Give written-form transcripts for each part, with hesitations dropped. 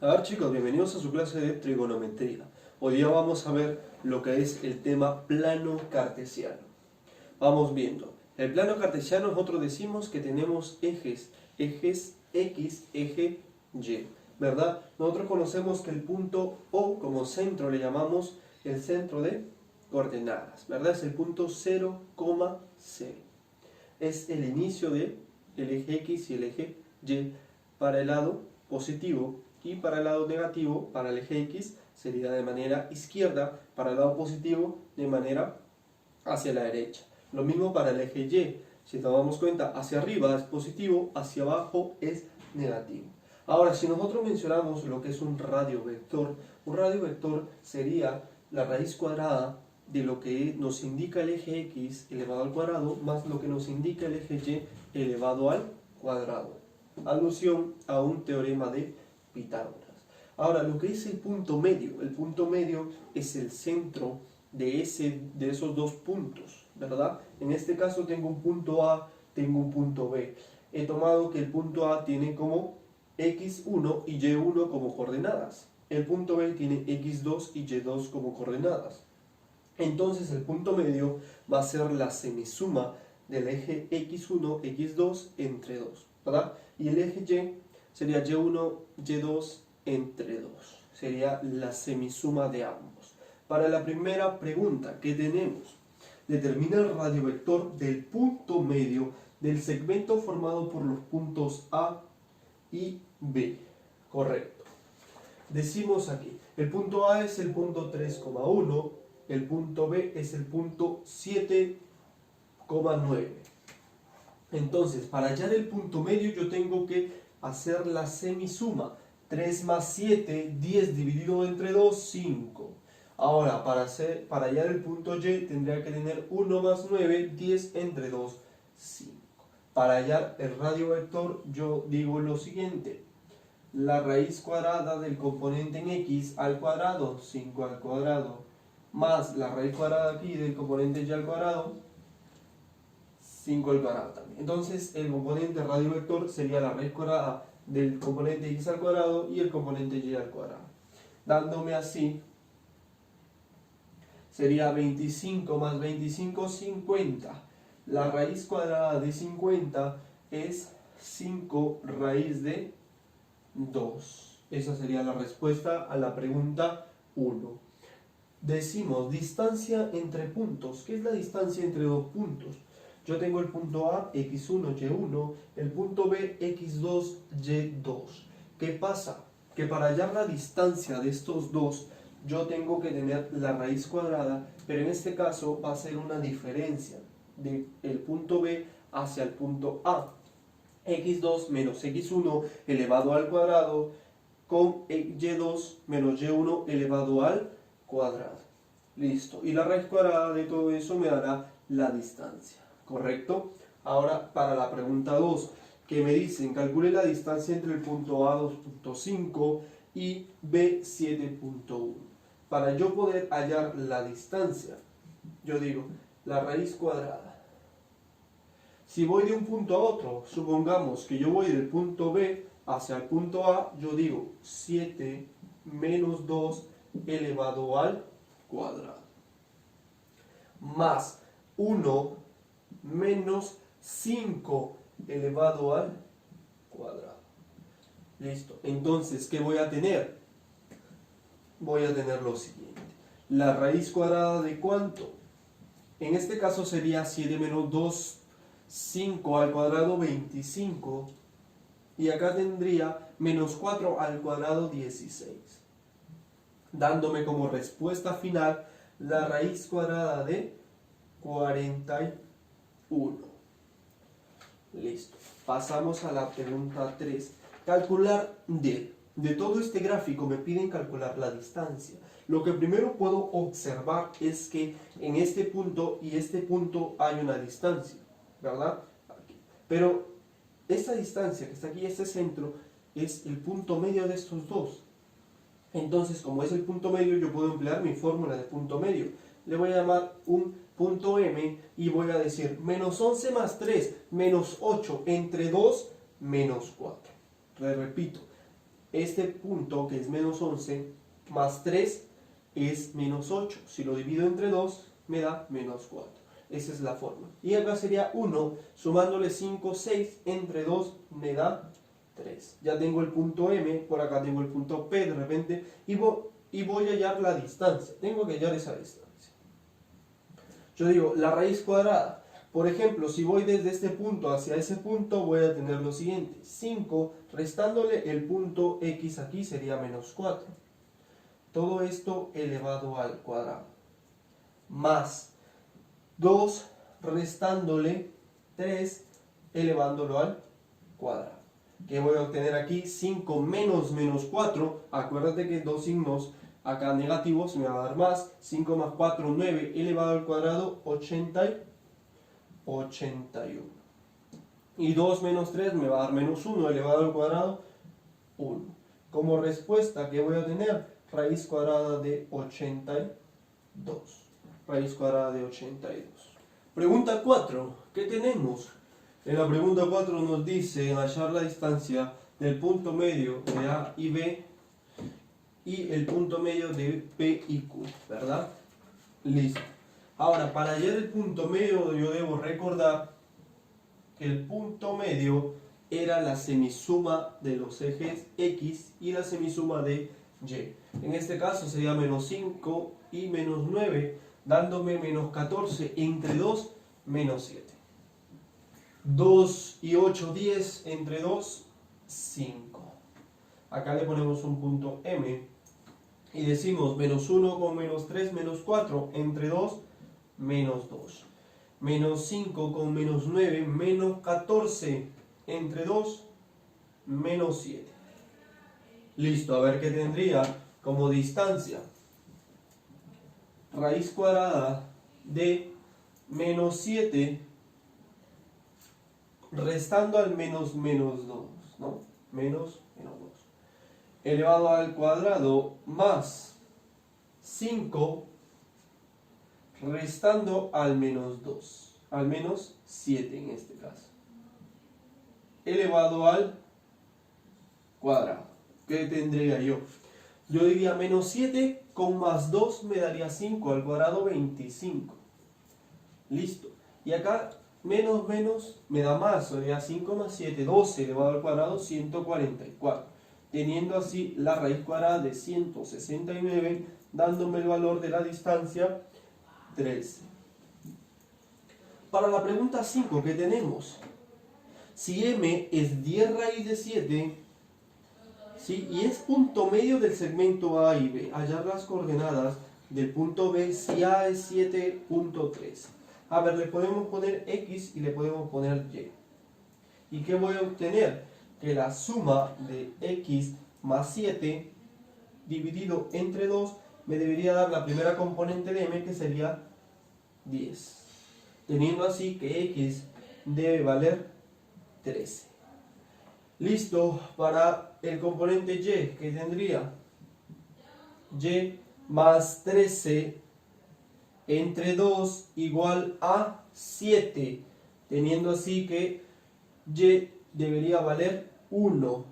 A ver chicos, bienvenidos a su clase de trigonometría. Hoy día vamos a ver lo que es el tema plano cartesiano. Vamos viendo. El plano cartesiano nosotros decimos que tenemos ejes X, eje Y, ¿verdad? Nosotros conocemos que el punto O como centro le llamamos el centro de coordenadas, ¿verdad? Es el punto 0, 0. Es el inicio del eje X y el eje Y para el lado positivo, y para el lado negativo, para el eje X, sería de manera izquierda, para el lado positivo, de manera hacia la derecha. Lo mismo para el eje Y. Si nos damos cuenta, hacia arriba es positivo, hacia abajo es negativo. Ahora, si nosotros mencionamos lo que es un radio vector sería la raíz cuadrada de lo que nos indica el eje X elevado al cuadrado, más lo que nos indica el eje Y elevado al cuadrado. Alusión a un teorema de Pitágoras. Ahora, lo que es el punto medio es el centro de esos dos puntos, ¿verdad? En este caso tengo un punto A, tengo un punto B. He tomado que el punto A tiene como X1 y Y1 como coordenadas. El punto B tiene X2 y Y2 como coordenadas. Entonces el punto medio va a ser la semisuma del eje X1, X2 entre 2, ¿verdad? Y el eje Y sería Y1, Y2 entre 2. Sería la semisuma de ambos. Para la primera pregunta que tenemos, determina el radiovector del punto medio del segmento formado por los puntos A y B. Correcto. Decimos aquí, el punto A es el punto 3,1, el punto B es el punto 7,9. Entonces, para hallar el punto medio yo tengo que hacer la semisuma. 3 más 7, 10 dividido entre 2, 5. Ahora, para hallar el punto Y tendría que tener 1 más 9, 10 entre 2, 5. Para hallar el radio vector yo digo lo siguiente. La raíz cuadrada del componente en X al cuadrado, 5 al cuadrado, más la raíz cuadrada aquí del componente Y al cuadrado, 5 al cuadrado también. Entonces el componente radio vector sería la raíz cuadrada del componente X al cuadrado y el componente Y al cuadrado. Dándome así, sería 25 más 25, 50. La raíz cuadrada de 50 es 5 raíz de 2. Esa sería la respuesta a la pregunta 1. Decimos distancia entre puntos. ¿Qué es la distancia entre dos puntos? Yo tengo el punto A, X1, Y1, el punto B, X2, Y2. ¿Qué pasa? Que para hallar la distancia de estos dos, yo tengo que tener la raíz cuadrada, pero en este caso va a ser una diferencia del punto B hacia el punto A. X2 menos X1 elevado al cuadrado con Y2 menos Y1 elevado al cuadrado. Listo. Y la raíz cuadrada de todo eso me dará la distancia. ¿Correcto? Ahora para la pregunta 2, que me dicen, calcule la distancia entre el punto A 2.5 y B 7.1. Para yo poder hallar la distancia, yo digo, la raíz cuadrada. Si voy de un punto a otro, supongamos que yo voy del punto B hacia el punto A, yo digo 7 menos 2 elevado al cuadrado. Más 1 menos 5 elevado al cuadrado. Listo. Entonces, ¿qué voy a tener? Voy a tener lo siguiente. La raíz cuadrada de ¿cuánto? En este caso sería 7 menos 2, 5 al cuadrado, 25. Y acá tendría menos 4 al cuadrado, 16. Dándome como respuesta final la raíz cuadrada de 41. Listo. Pasamos a la pregunta 3. Calcular de todo este gráfico me piden calcular la distancia. Lo que primero puedo observar es que en este punto y este punto hay una distancia, ¿verdad? Pero esta distancia que está aquí, este centro, es el punto medio de estos dos. Entonces, como es el punto medio, yo puedo emplear mi fórmula de punto medio. Le voy a llamar un punto M y voy a decir menos 11 más 3, menos 8 entre 2, menos 4. Le repito, este punto que es menos 11 más 3 es menos 8. Si lo divido entre 2 me da menos 4. Esa es la forma. Y acá sería 1 sumándole 5, 6 entre 2 me da 3. Ya tengo el punto M, por acá tengo el punto P de repente y voy a hallar la distancia. Tengo que hallar esa distancia. Yo digo la raíz cuadrada. Por ejemplo, si voy desde este punto hacia ese punto, voy a tener lo siguiente. 5 restándole el punto X aquí sería menos 4. Todo esto elevado al cuadrado. Más 2 restándole 3 elevándolo al cuadrado. ¿Qué voy a obtener aquí? 5 menos menos 4. Acuérdate que dos signos acá negativos me va a dar más. 5 más 4, 9 elevado al cuadrado, 81. Y 2 menos 3 me va a dar menos 1 elevado al cuadrado, 1. Como respuesta, ¿qué voy a tener? Raíz cuadrada de 82. Raíz cuadrada de 82. Pregunta 4. ¿Qué tenemos? En la pregunta 4 nos dice hallar la distancia del punto medio de A y B y el punto medio de P y Q, ¿verdad? Listo. Ahora, para hallar el punto medio yo debo recordar que el punto medio era la semisuma de los ejes X y la semisuma de Y. En este caso sería menos 5 y menos 9, dándome menos 14 entre 2, menos 7. 2 y 8, 10 entre 2, 5. Acá le ponemos un punto M y decimos menos 1 con menos 3, menos 4 entre 2, menos 2. Menos 5 con menos 9, menos 14 entre 2, menos 7. Listo, a ver qué tendría como distancia. Raíz cuadrada de menos 7 restando al menos menos 2, ¿no? Menos menos 2. Elevado al cuadrado más 5 restando al menos 2, al menos 7 en este caso, elevado al cuadrado. ¿Qué tendría yo? Yo diría menos 7 con más 2 me daría 5 al cuadrado, 25. Listo. Y acá menos menos me da más, sería 5 más 7, 12 elevado al cuadrado, 144. Teniendo así la raíz cuadrada de 169, dándome el valor de la distancia 13. Para la pregunta 5, ¿qué tenemos? Si M es 10 raíz de 7, ¿sí? Y es punto medio del segmento A y B, hallar las coordenadas del punto B si A es 7.3. A ver, le podemos poner X y le podemos poner Y. ¿Y qué voy a obtener? Que la suma de X más 7 dividido entre 2 me debería dar la primera componente de M, que sería 10. Teniendo así que X debe valer 13. Listo, para el componente Y, que tendría Y más 13 entre 2 igual a 7. Teniendo así que Y debería valer 1.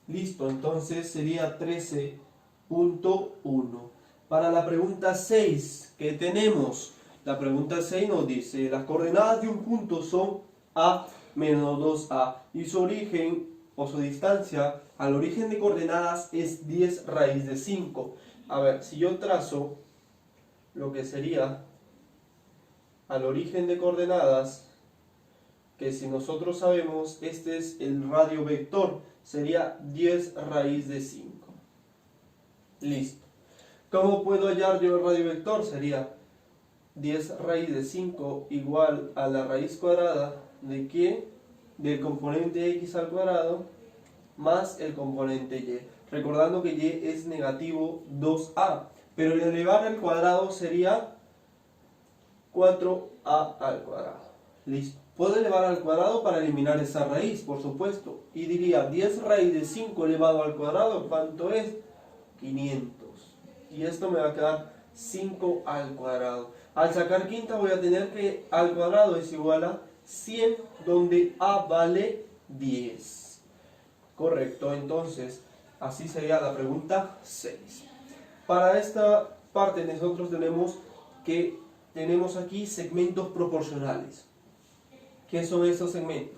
Listo, entonces sería 13.1. Para la pregunta 6, ¿qué tenemos? La pregunta 6 nos dice, las coordenadas de un punto son A menos 2A y su origen o su distancia al origen de coordenadas es 10 raíz de 5. A ver, si yo trazo lo que sería al origen de coordenadas, que si nosotros sabemos, este es el radio vector, sería 10 raíz de 5. Listo. ¿Cómo puedo hallar yo el radio vector? Sería 10 raíz de 5 igual a la raíz cuadrada de ¿qué? Del componente X al cuadrado más el componente Y. Recordando que Y es negativo 2A, pero el elevar al cuadrado sería 4A al cuadrado. Listo. Puedo elevar al cuadrado para eliminar esa raíz, por supuesto. Y diría 10 raíz de 5 elevado al cuadrado, ¿cuánto es? 500. Y esto me va a quedar 5 al cuadrado. Al sacar quinta voy a tener que al cuadrado es igual a 100, donde A vale 10. Correcto, entonces Así sería la pregunta 6. Para esta parte nosotros tenemos aquí segmentos proporcionales. ¿Qué son estos segmentos?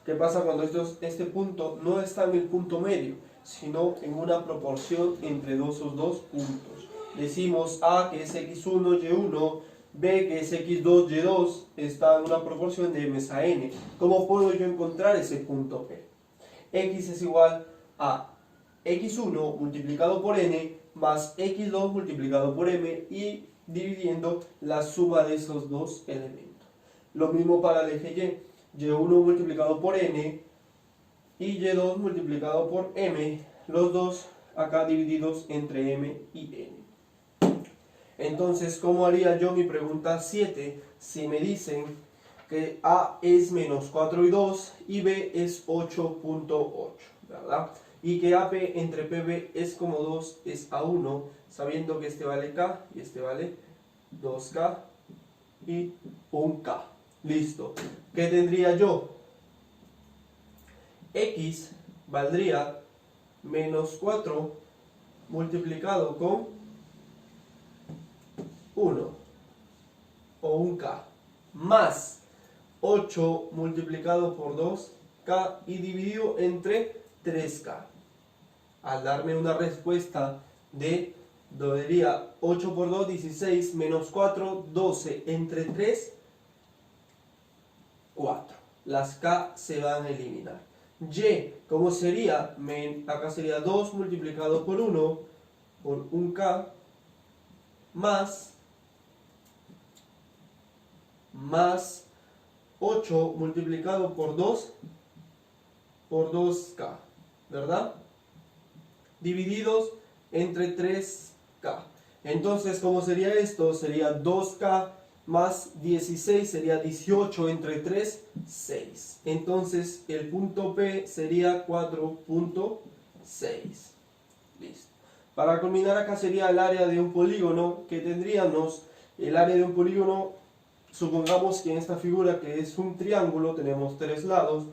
¿Qué pasa cuando este punto no está en el punto medio, sino en una proporción entre esos dos puntos? Decimos A que es x1, y1, B que es x2, y2, está en una proporción de m a n. ¿Cómo puedo yo encontrar ese punto P? X es igual a x1 multiplicado por n más x2 multiplicado por m y dividiendo la suma de esos dos elementos. Lo mismo para el eje Y, y1 multiplicado por n y y2 multiplicado por m, los dos acá divididos entre m y n. Entonces, ¿cómo haría yo mi pregunta 7 si me dicen que A es menos 4 y 2 y B es 8.8, ¿verdad? Y que AP entre PB es como 2 es A1, sabiendo que este vale K y este vale 2K y 1K. Listo. ¿Qué tendría yo? X valdría menos 4 multiplicado con 1 o 1K más 8 multiplicado por 2K y dividido entre 3K. Al darme una respuesta de, diría 8 por 2, 16, menos 4, 12, entre 3, 4. Las K se van a eliminar. Y, ¿cómo sería? Acá sería 2 multiplicado por 1, por 1K, más 8 multiplicado por 2, por 2K, ¿verdad? Divididos entre 3K. Entonces, ¿cómo sería esto? Sería 2K más 16, sería 18 entre 3, 6. Entonces, el punto P sería 4.6. Listo. Para culminar acá sería el área de un polígono, que tendríamos el área de un polígono, supongamos que en esta figura que es un triángulo, tenemos 3 lados,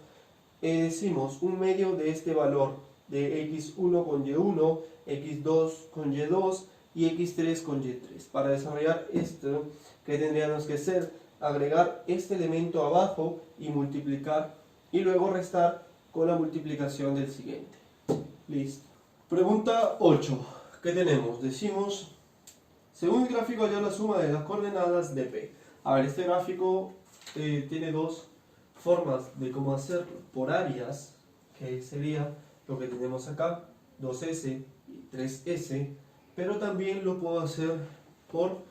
decimos un medio de este valor de x1 con y1, x2 con y2 y x3 con y3. Para desarrollar esto, ¿qué tendríamos que hacer? Agregar este elemento abajo y multiplicar y luego restar con la multiplicación del siguiente. Listo. Pregunta 8. ¿Qué tenemos? Decimos, según el gráfico halló la suma de las coordenadas de P. A ver, este gráfico tiene dos formas de cómo hacerlo. Por áreas, que sería lo que tenemos acá, 2S y 3S, pero también lo puedo hacer por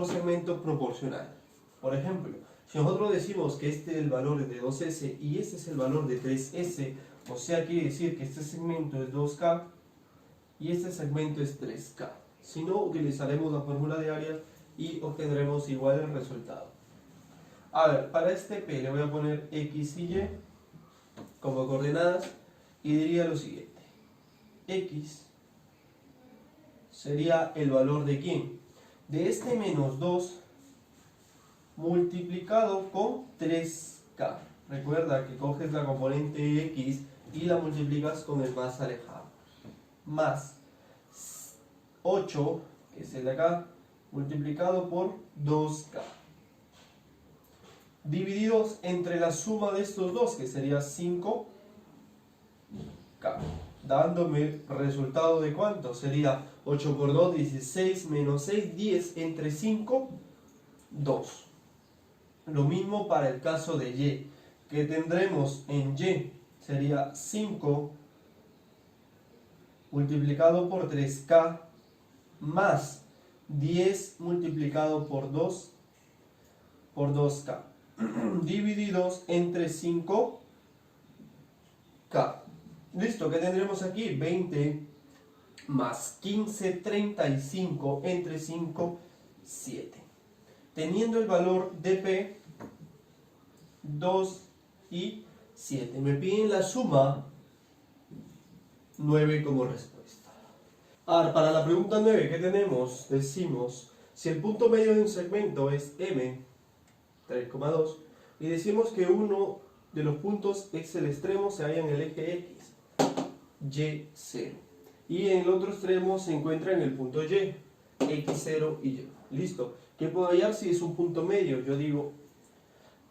segmento proporcional. Por ejemplo, si nosotros decimos que este es el valor de 2S y este es el valor de 3S, o sea, quiere decir que este segmento es 2K y este segmento es 3K. Si no, utilizaremos la fórmula de área y obtendremos igual el resultado. A ver, para este P le voy a poner X y Y como coordenadas y diría lo siguiente. X sería el valor de ¿quién? De este menos 2 multiplicado con 3K. Recuerda que coges la componente X y la multiplicas con el más alejado. Más 8, que es el de acá, multiplicado por 2K. Divididos entre la suma de estos dos, que sería 5K. Dándome resultado de ¿cuánto? Sería 8 por 2, 16, menos 6, 10, entre 5, 2. Lo mismo para el caso de Y, que tendremos en Y, sería 5 multiplicado por 3K más 10 multiplicado por 2 por 2K divididos entre 5K. Listo, ¿qué tendremos aquí? 20 más 15, 35 entre 5, 7. Teniendo el valor de P, 2 y 7. Me piden la suma 9 como respuesta. Ahora, para la pregunta 9, ¿qué tenemos? Decimos, si el punto medio de un segmento es M, 3,2, y decimos que uno de los puntos es el extremo se halla en el eje X, y0. Y en el otro extremo se encuentra en el punto y, x0 y y. Listo. ¿Qué puedo hallar si es un punto medio? Yo digo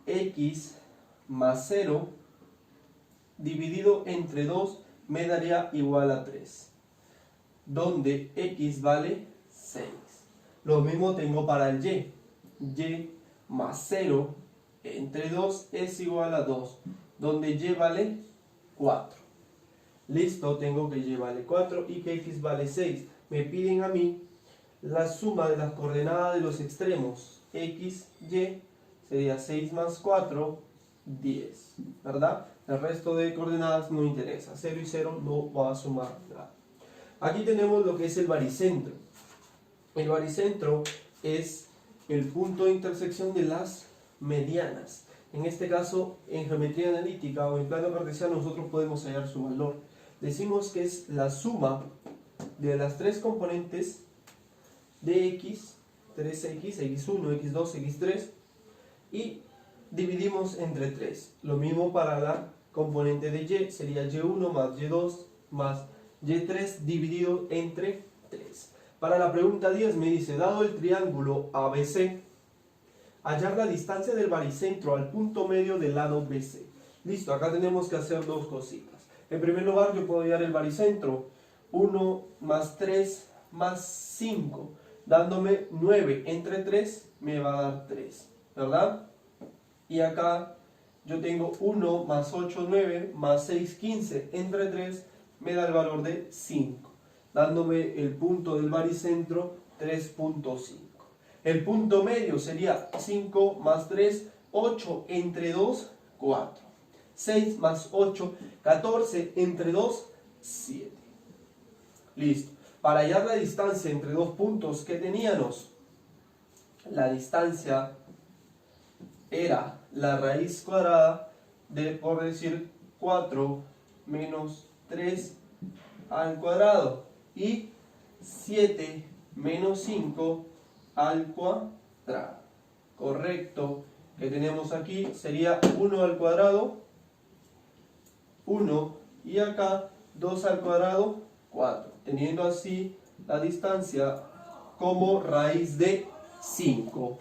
x más 0 dividido entre 2 me daría igual a 3, donde x vale 6. Lo mismo tengo para el y más 0 entre 2 es igual a 2, donde y vale 4. Listo, tengo que y vale 4 y que x vale 6. Me piden a mí la suma de las coordenadas de los extremos. X, y sería 6 más 4, 10. ¿Verdad? El resto de coordenadas no interesa. 0 y 0 no va a sumar nada. Aquí tenemos lo que es el baricentro. El baricentro es el punto de intersección de las medianas. En este caso, en geometría analítica o en plano cartesiano, nosotros podemos hallar su valor. Decimos que es la suma de las tres componentes de x, 3x, x1, x2, x3, y dividimos entre 3. Lo mismo para la componente de y, sería y1 más y2 más y3 dividido entre 3. Para la pregunta 10 me dice, dado el triángulo ABC, hallar la distancia del baricentro al punto medio del lado BC. Listo, acá tenemos que hacer dos cositas. En primer lugar, yo puedo hallar el baricentro. 1 más 3 más 5, dándome 9 entre 3 me va a dar 3, ¿verdad? Y acá yo tengo 1 más 8, 9 más 6, 15 entre 3 me da el valor de 5, dándome el punto del baricentro 3.5. El punto medio sería 5 más 3, 8 entre 2, 4. 6 más 8, 14 entre 2, 7. Listo. Para hallar la distancia entre dos puntos que teníamos, la distancia era la raíz cuadrada de, por decir, 4 menos 3 al cuadrado y 7 menos 5 al cuadrado. Correcto. Que tenemos aquí sería 1 al cuadrado, 1, y acá 2 al cuadrado, 4. Teniendo así la distancia como raíz de 5.